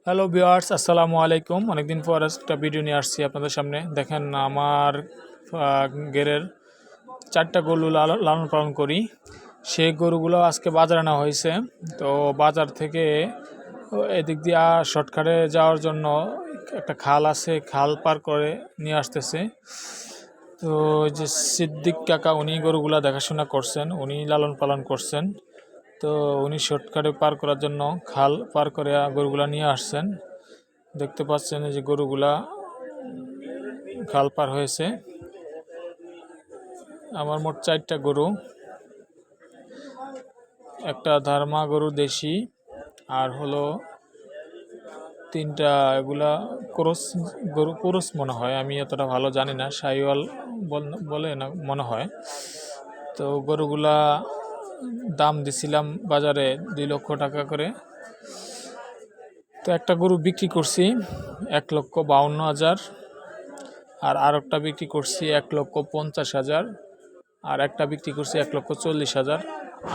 Hello viewers, আসসালামু আলাইকুম। অনেকদিন পর একটা ভিডিও নিয়ে আসছি আপনাদের সামনে। দেখেন আমার গেরের 4টা গরু লালন পালন করি। সেই গরুগুলো আজকে বাজারে নেওয়া হয়েছে। তো বাজার থেকে এদিক দিয়ে শর্টকাটে যাওয়ার জন্য একটা খাল আছে, খাল পার করে নিয়ে আসতেছে। তো যে সিদ্দিক কাকা উনি গরুগুলা দেখাশোনা করছেন, উনি লালন পালন করছেন। তো উনি শর্টকাটে পার করার জন্য খাল পার করে গরুগুলা নিয়ে আসছেন। দেখতে পাচ্ছেন যে গরুগুলা খাল পার হয়েছে। আমার মোট 4টা গরু, একটা ধারমা গরু দেশি, আর হলো 3টা এগুলা ক্রস গরু, ক্রস মনে হয়, আমি এতটা ভালো জানি না, শাহিওয়াল বলে না মনে হয়। তো গরুগুলা দাম দিছিলাম বাজারে 2 লক্ষ টাকা করে। তো একটা গরু বিক্রি করছি 1,52,000, আর একটা বিক্রি করছি 1,50,000, আর একটা বিক্রি করছি 1,40,000,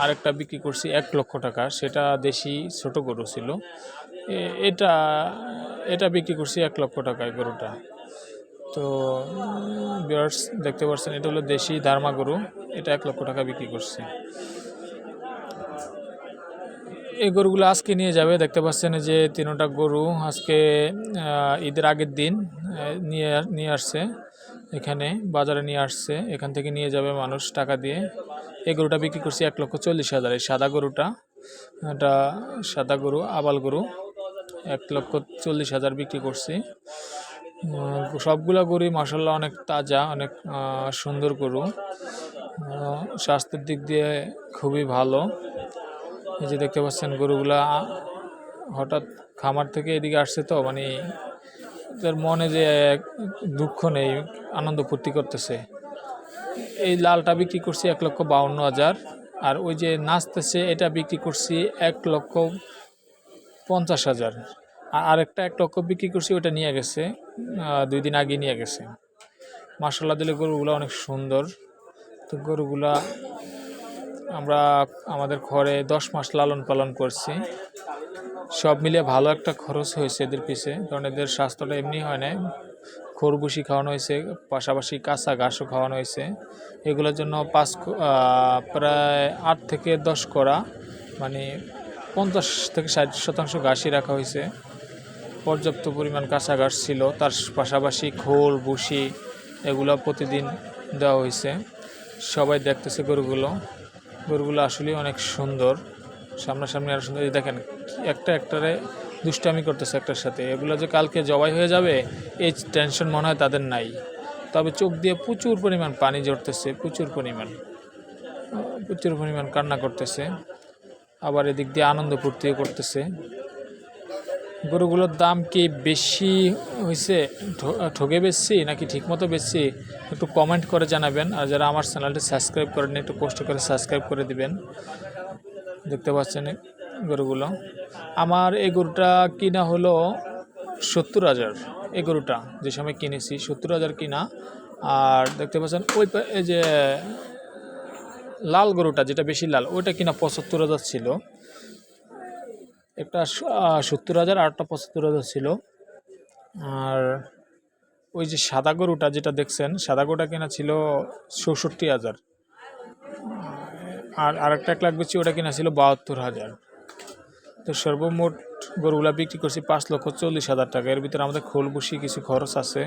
আর একটা বিক্রি করছি 1 লক্ষ টাকা। সেটা দেশি ছোট গরু ছিল। এটা এটা বিক্রি করছি 1 লক্ষ টাকায় গরুটা। তো ভিউয়ার্স দেখতে পাচ্ছেন, এটা হলো দেশি ধারমা গরু, এটা 1 লক্ষ টাকা বিক্রি করছি। এই গরুগুলো আজকে নিয়ে যাবে। দেখতে পাচ্ছেন যে 3টা গরু আজকে ঈদের আগের দিন নিয়ে আসছে, এখানে বাজারে নিয়ে আসছে, এখান থেকে নিয়ে যাবে মানুষ টাকা দিয়ে। এই গরুটা বিক্রি করছি 1,40,000। এই সাদা গরুটা, এটা সাদা গরু, আবাল গরু, 1,40,000 বিক্রি করছি। সবগুলা গরু মাশাআল্লাহ অনেক তাজা, অনেক সুন্দর গরু, স্বাস্থ্যের দিক দিয়ে খুবই ভালো। এই যে দেখতে পাচ্ছেন গরুগুলা হঠাৎ খামার থেকে এদিকে আসছে, তো মানে তার মনে যে দুঃখ নেই, আনন্দ ফুর্তি করতেছে। এই লালটা বিক্রি করছি 1,52,000, আর ওই যে নাচতেছে এটা বিক্রি করছি 1,50,000। আর আরেকটা 1 লক্ষ বিক্রি করছি, ওটা নিয়ে গেছে 2 দিন আগে নিয়ে গেছে। মাশাআল্লাহ দিলে গরুগুলা অনেক সুন্দর। তো গরুগুলা আমরা আমাদের ঘরে 10 মাস লালন পালন করছি। সব মিলিয়ে ভালো একটা খরচ হয়েছে এদের পিছে, কারণ এদের স্বাস্থ্যটা এমনি হয় না। খরবুশি খাওয়ানো হয়েছে, পাশাপাশি কাঁচা ঘাসও খাওয়ানো হয়েছে। এগুলোর জন্য প্রায় 8 থেকে 10 করা, মানে 50 থেকে 60% ঘাসই রাখা হয়েছে। পর্যাপ্ত পরিমাণ কাঁচা ঘাস ছিল, তার পাশাপাশি খোল ভুসি এগুলো প্রতিদিন দেওয়া হয়েছে। সবাই দেখতেছে গরুগুলো আসলে অনেক সুন্দর, সামনাসামনি আরও সুন্দর। দেখেন একটারে দুষ্টামি করতেছে একটার সাথে। এগুলো যে কালকে জবাই হয়ে যাবে এই টেনশন মনে হয় তাদের নাই। তবে চোখ দিয়ে প্রচুর পরিমাণ পানি ঝরতেছে, প্রচুর পরিমাণ কান্না করতেছে, আবার এদিক দিয়ে আনন্দ ফুর্তিও করতেছে। গরুগুলোর দাম কি বেশি হয়েছে, ঠকে বেচছি নাকি ঠিকমতো বেচছি, একটু কমেন্ট করে জানাবেন। আর যারা আমার চ্যানেলটি সাবস্ক্রাইব করেন, একটু কষ্ট করে সাবস্ক্রাইব করে দিবেন। দেখতে পাচ্ছেন গরুগুলো। আমার এই গরুটা কিনা হলো 70,000। এই গরুটা যে সময় কিনেছি 70,000 কিনা। আর দেখতে পাচ্ছেন এই যে লাল গরুটা, যেটা বেশি লাল, ওইটা কিনা 75,000 ছিল। একটা 70,000 আর একটা 75,000 ছিল। আর ওই যে সাদা গরুটা যেটা দেখছেন, সাদা গরুটা কিনা ছিল 66,000। আর আরেকটা 1 লাখ বেশি, ওটা কিনা ছিল 72,000। তো সর্বমোট গরুগুলা বিক্রি করছি 5,40,000 টাকা। এর ভিতরে আমাদের খোল বসি কিছু খরচ আছে।